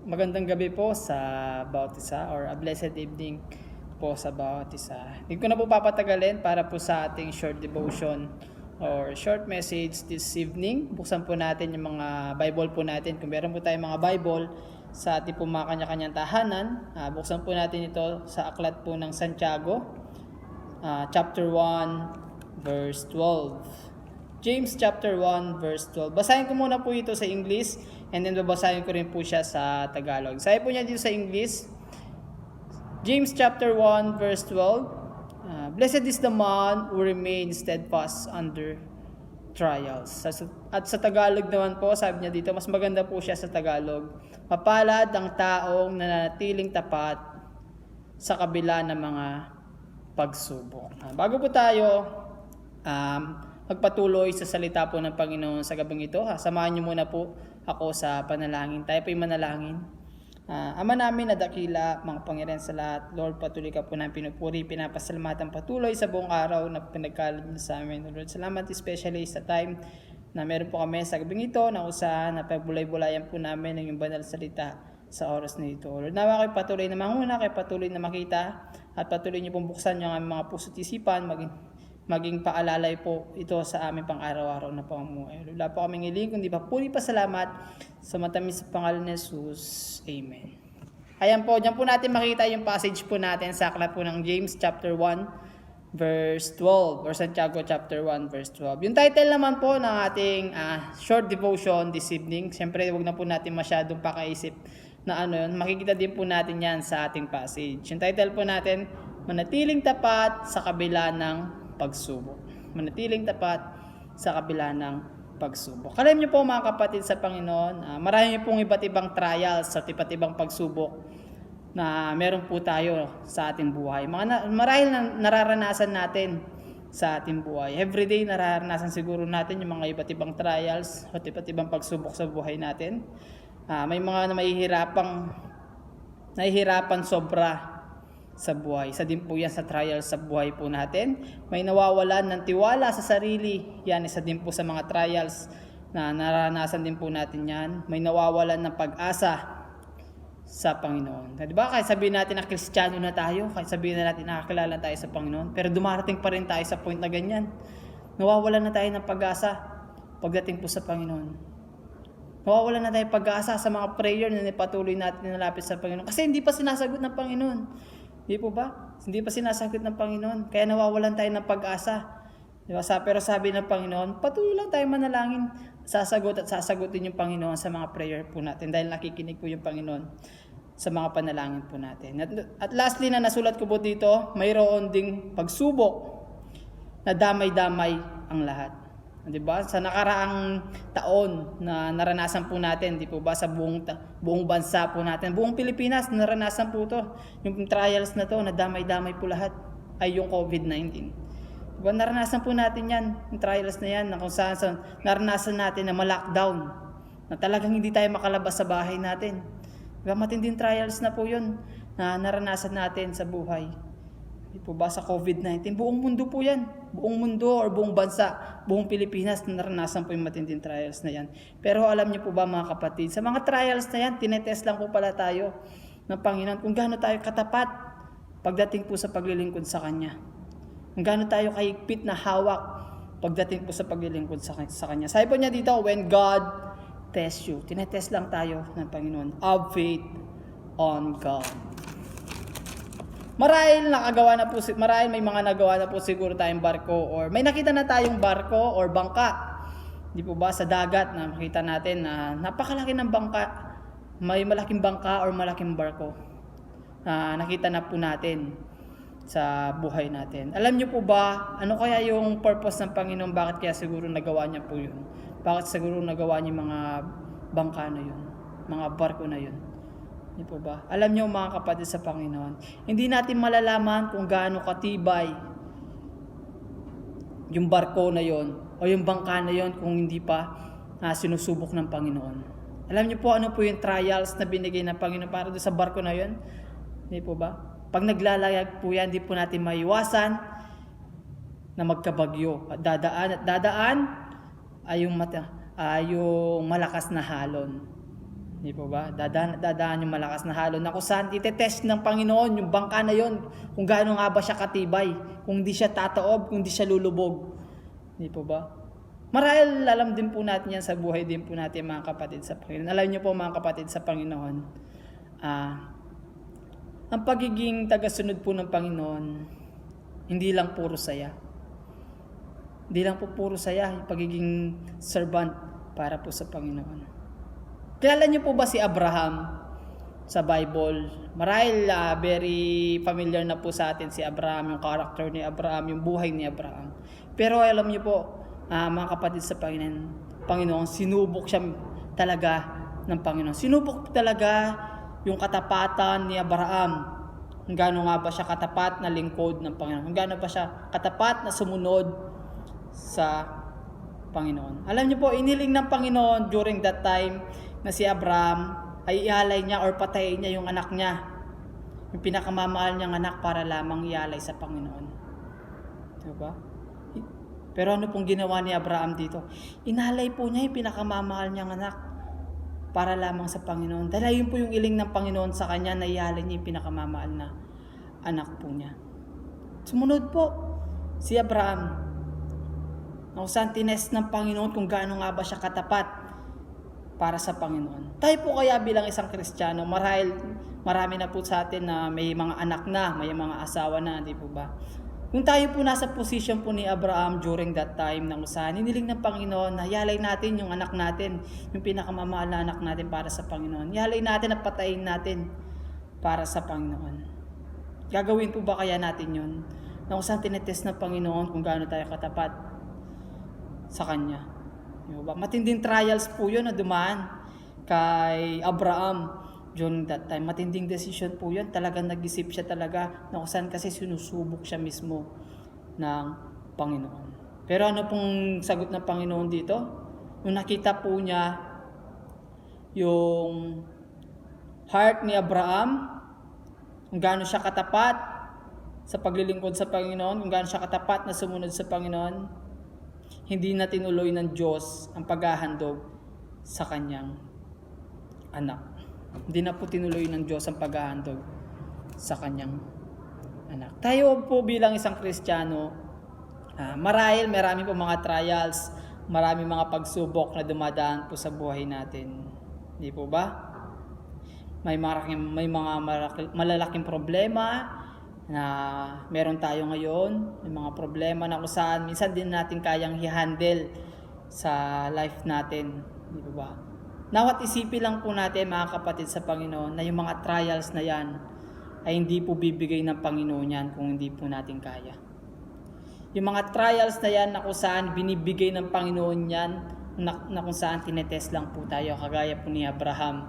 magandang gabi po sa bawat isa or a blessed evening po sa bawat isa. Hindi ko na po papatagalin para po sa ating short devotion or short message this evening. Buksan po natin yung mga Bible po natin. Kung meron po tayong mga Bible sa ating po mga kanya-kanyang tahanan, buksan po natin ito sa aklat po ng Santiago, chapter 1, verse 12. James chapter 1 verse 12. Basahin ko muna po ito sa English and then babasahin ko rin po siya sa Tagalog. Sabi po niya dito sa English, James chapter 1 verse 12. Blessed is the man who remains steadfast under trials. At sa Tagalog naman po, sabi niya dito, mas maganda po siya sa Tagalog. Mapalad ang taong nananatiling tapat sa kabila ng mga pagsubok. Bago po tayo magpatuloy sa salita po ng Panginoon sa gabing ito, samahan niyo muna po ako sa panalangin. Tayo po'y manalangin. Ama namin na dakila, mga Panginoon sa lahat, Lord, patuloy ka po ng pinupuri, pinapasalamatan patuloy sa buong araw na pinagkaloob mo sa amin. Lord, salamat especially sa time na meron po kami sa gabing ito na usahan na pagbulay-bulayan po namin ng iyong banal salita sa oras na ito. Lord, nawa kayo patuloy na manguna, kayo patuloy na makita at patuloy niyo pong buksan yung aming mga puso't isipan, maging paalalay po ito sa aming pang-araw-araw na pamumuhay. Wala po kaming hiling, kundi puri pasalamat sa matamis sa pangalan ni Jesus. Amen. Ayan po, dyan po natin makita yung passage po natin sa aklat po ng James chapter 1 verse 12 or Santiago chapter 1 verse 12. Yung title naman po ng ating short devotion this evening, siyempre wag na po natin masyadong pakaisip na ano yun, makikita din po natin yan sa ating passage. Yung title po natin, manatiling tapat sa kabila ng pagsubok. Manatiling tapat sa kabila ng pagsubok. Alam niyo po mga kapatid sa Panginoon, marami pong iba't ibang trials at iba't ibang pagsubok na meron po tayo sa ating buhay. Marahil na nararanasan natin sa ating buhay. Everyday nararanasan siguro natin yung mga iba't ibang trials at iba't ibang pagsubok sa buhay natin. May mga nahihirapan sobra sa buhay. Isa din po yan sa trials sa buhay po natin. May nawawalan ng tiwala sa sarili. Yan, isa din po sa mga trials na naranasan din po natin yan. May nawawalan ng pag-asa sa Panginoon. Diba? Kahit sabihin natin na Kristiyano na tayo, kahit sabihin na natin nakakilala tayo sa Panginoon, pero dumarating pa rin tayo sa point na ganyan. Nawawalan na tayo ng pag-asa pagdating po sa Panginoon. Nawawalan na tayo pag-asa sa mga prayer na patuloy natin nalapit sa Panginoon. Kasi hindi pa sinasagot ng Panginoon. Hindi po ba? Hindi pa sinasagot ng Panginoon. Kaya nawawalan tayo ng pag-asa. Diba? Pero sabi ng Panginoon, patuloy lang tayo manalangin. Sasagot at sasagutin yung Panginoon sa mga prayer po natin. Dahil nakikinig po yung Panginoon sa mga panalangin po natin. At lastly na nasulat ko po dito, mayroon ding pagsubok na damay-damay ang lahat. Diba? Sa nakaraang taon na naranasan po natin, di po ba, sa buong bansa po natin, buong Pilipinas, naranasan po to. Yung trials na to, na damay-damay po lahat, ay yung COVID-19. Diba? Naranasan po natin yan, yung trials na yan, na kung saan naranasan natin na ma-lockdown, na talagang hindi tayo makalabas sa bahay natin. Diba? Matinding trials na po yun, na naranasan natin sa buhay. Di po ba, sa COVID-19, buong mundo po yan. Buong mundo or buong bansa, buong Pilipinas, naranasan po yung matinding trials na yan. Pero alam niyo po ba mga kapatid, sa mga trials na yan, tinetest lang po pala tayo ng Panginoon kung gaano tayo katapat pagdating po sa paglilingkod sa Kanya. Kung gaano tayo kahigpit na hawak pagdating po sa paglilingkod sa Kanya. Sabi po niya dito, when God tests you, tinetest lang tayo ng Panginoon. Have faith on God. Marahil may mga nagawa na po siguro tayong barko or may nakita na tayong barko or bangka. Di po ba sa dagat na makita natin na napakalaki ng bangka. May malaking bangka or malaking barko na nakita na po natin sa buhay natin. Alam niyo po ba, ano kaya yung purpose ng Panginoon? Bakit kaya siguro nagawa niya po yun? Bakit siguro nagawa niya mga bangka na yun? Mga barko na yun? Di po ba? Alam niyo mga kapatid sa Panginoon, hindi natin malalaman kung gaano katibay yung barko na yon o yung bangka na yon kung hindi pa sinusubok ng Panginoon. Alam niyo po ano po yung trials na binigay ng Panginoon para doon sa barko na yon? Di po ba? Pag naglalayag po yan, di po natin maiwasan na magkabagyo. At dadaan ay yung malakas na halon. Di po ba? Dadaan yung malakas na halo na kung saan itetest ng Panginoon yung bangka na yon kung gaano nga ba siya katibay, kung di siya tataob, kung di siya lulubog. Di po ba? Marahil alam din po natin yan sa buhay din po natin mga kapatid sa Panginoon. Alam niyo po mga kapatid sa Panginoon, ang pagiging tagasunod po ng Panginoon, hindi lang puro saya. Hindi lang po puro saya, yung pagiging servant para po sa Panginoon. Kilala niyo po ba si Abraham sa Bible? Marahil very familiar na po sa atin si Abraham, yung character ni Abraham, yung buhay ni Abraham. Pero alam niyo po, mga kapatid sa Panginoon, sinubok siya talaga ng Panginoon. Sinubok talaga yung katapatan ni Abraham. Kung gaano nga ba siya katapat na lingkod ng Panginoon. Kung gaano ba siya katapat na sumunod sa Panginoon. Alam niyo po, iniling ng Panginoon during that time na si Abraham ay ialay niya or patayin niya yung anak niya. Yung pinakamamahal niyang anak para lamang ialay sa Panginoon. Diba? Pero ano pong ginawa ni Abraham dito? Inalay po niya yung pinakamamahal niyang anak para lamang sa Panginoon. Dahil yun po yung iling ng Panginoon sa kanya na ialay niya yung pinakamamahal na anak po niya. Sumunod po si Abraham. Kung saan tinest ng Panginoon kung gaano nga ba siya katapat para sa Panginoon. Tayo po kaya bilang isang Kristiyano, marami na po sa atin na may mga anak na, may mga asawa na, di po ba? Kung tayo po nasa position po ni Abraham during that time na usahan, hiniling ng Panginoon na yalay natin yung anak natin, yung pinakamamahal na anak natin para sa Panginoon. Yalay natin at patayin natin para sa Panginoon. Gagawin po ba kaya natin yun? Na kung saan tinetest ng Panginoon kung gaano tayo katapat sa Kanya. Diba? Matinding trials po yun na dumaan kay Abraham during that time. Matinding decision po yun. Talagang nag-isip siya talaga na kung saan kasi sinusubok siya mismo ng Panginoon. Pero ano pong sagot ng Panginoon dito? Nung nakita po niya yung heart ni Abraham, kung gaano siya katapat sa paglilingkod sa Panginoon, kung gaano siya katapat na sumunod sa Panginoon, hindi na tinuloy ng Diyos ang paghahandog sa kanyang anak. Hindi na po tinuloy ng Diyos ang paghahandog sa kanyang anak. Tayo po bilang isang Kristiyano, marahil marami po mga trials, marami mga pagsubok na dumadaan po sa buhay natin. Hindi po ba? May mga malalaking problema na meron tayo ngayon, may mga problema na kung saan minsan din natin kayang i-handle sa life natin, di ba? Nawat isipin lang po natin mga kapatid sa Panginoon na yung mga trials na yan ay hindi po bibigay ng Panginoon yan kung hindi po natin kaya. Yung mga trials na yan na kung saan binibigay ng Panginoon yan na kung saan tinetest lang po tayo, kagaya po ni Abraham,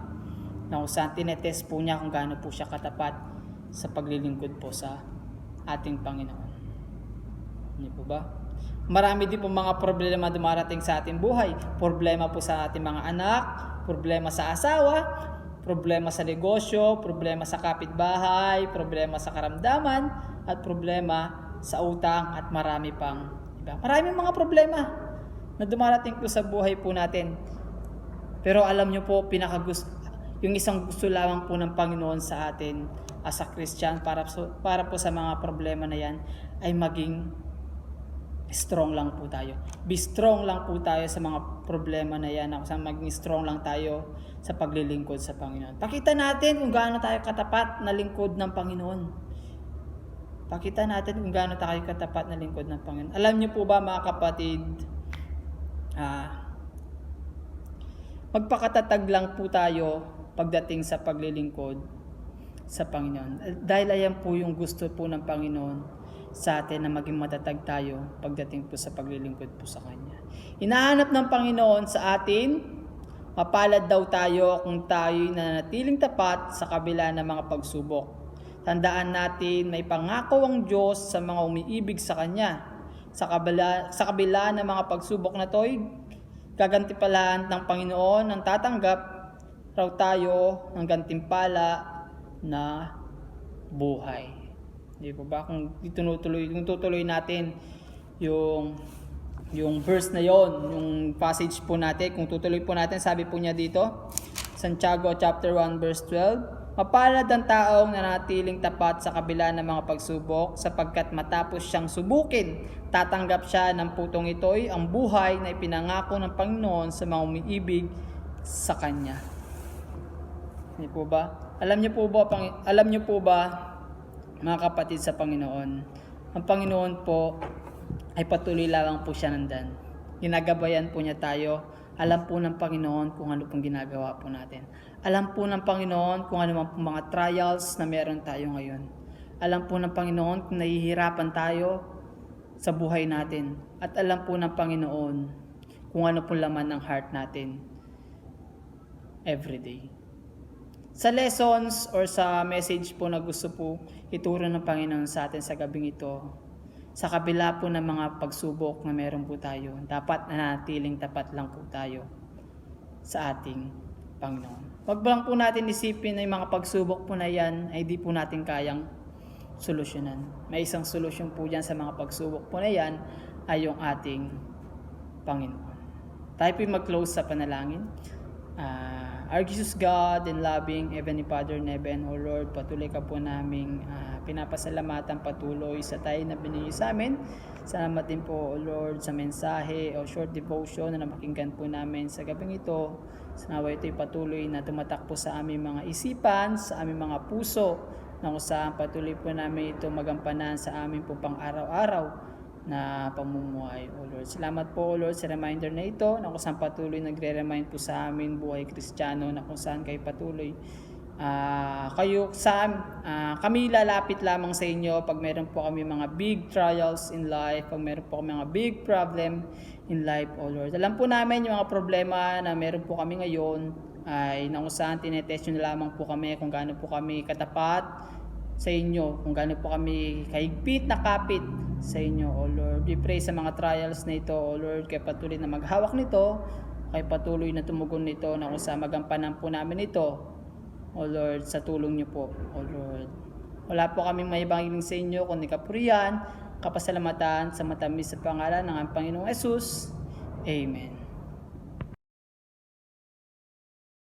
na kung saan tinetest po niya kung gaano po siya katapat sa paglilingkod po sa ating Panginoon. Hindi po ba? Marami din po mga problema dumarating sa ating buhay. Problema po sa ating mga anak, problema sa asawa, problema sa negosyo, problema sa kapitbahay, problema sa karamdaman, at problema sa utang at marami pang iba. Maraming mga problema na dumarating po sa buhay po natin. Pero alam nyo po, yung isang gusto lamang po ng Panginoon sa atin as a Christian para po sa mga problema na yan ay maging strong lang po tayo. Be strong lang po tayo sa mga problema na yan. Maging strong lang tayo sa paglilingkod sa Panginoon. Pakita natin kung gaano tayo katapat na lingkod ng Panginoon. Pakita natin kung gaano tayo katapat na lingkod ng Panginoon. Alam niyo po ba mga kapatid, magpakatatag lang po tayo pagdating sa paglilingkod sa Panginoon. Dahil ayan po yung gusto po ng Panginoon sa atin na maging matatag tayo pagdating po sa paglilingkod po sa Kanya. Hinahanap ng Panginoon sa atin, mapalad daw tayo kung tayo'y nanatiling tapat sa kabila ng mga pagsubok. Tandaan natin, may pangako ang Diyos sa mga umiibig sa Kanya. Sa kabila ng mga pagsubok na to'y gagantimpalaan ng Panginoon ang tatanggap raw tayo ng gantimpala na buhay. Di ba ba? Kung tutuloy natin yung verse na yon, yung passage po natin, kung tutuloy po natin, sabi po niya dito, Santiago chapter 1 verse 12, mapalad ang taong nanatiling tapat sa kabila ng mga pagsubok, sapagkat matapos siyang subukin, tatanggap siya ng putong ito'y ang buhay na ipinangako ng Panginoon sa mga umiibig sa Kanya. Hindi po ba? Alam niyo po ba, mga kapatid sa Panginoon, ang Panginoon po ay patuloy lamang po siya nandan. Ginagabayan po niya tayo. Alam po ng Panginoon kung ano pong ginagawa po natin. Alam po ng Panginoon kung ano man po mga trials na meron tayo ngayon. Alam po ng Panginoon kung nahihirapan tayo sa buhay natin. At alam po ng Panginoon kung ano po laman ng heart natin everyday. Sa lessons or sa message po na gusto po ituro ng Panginoon sa atin sa gabing ito, sa kabila po ng mga pagsubok na meron po tayo, dapat nanatiling tapat lang po tayo sa ating Panginoon. Huwag lang po natin isipin na yung mga pagsubok po na yan ay di po natin kayang solusyonan. May isang solusyon po dyan sa mga pagsubok po na yan ay yung ating Panginoon. Tayo po mag-close sa panalangin. Our Jesus God and loving Heavenly Father in heaven, O Lord, patuloy ka po naming pinapasalamatan patuloy sa tayo na binigay sa amin. Salamat din po, O Lord, sa mensahe o short devotion na napakinggan po namin sa gabing ito. Sanawa ito'y patuloy na tumatakbo sa aming mga isipan, sa aming mga puso, na kung saan patuloy po namin ito magampanan sa aming po pang-araw-araw na pamumuhay, O Lord. Salamat po, O Lord, sa reminder na ito, na kung saan patuloy nagre-remind po sa amin buhay Kristiyano, na kung saan kayo patuloy kami lalapit lamang sa inyo pag meron po kami mga big trials in life, pag meron po kami mga big problem in life, O Lord. Alam po namin yung mga problema na meron po kami ngayon ay na kung saan tinetest nyo lamang po kami kung gaano po kami katapat sa inyo, kung gaano po kami kahigpit na kapit sa inyo, O Lord. We pray sa mga trials na ito, O Lord, kay patuloy na maghawak nito, kay patuloy na tumugon nito, na kung saan magampanan po namin ito, O Lord, sa tulong niyo po, O Lord. Wala po kaming may ibangiling sa inyo, kundi kapurihan, kapasalamatan sa matamis sa pangalan ng Panginoong Hesus. Amen.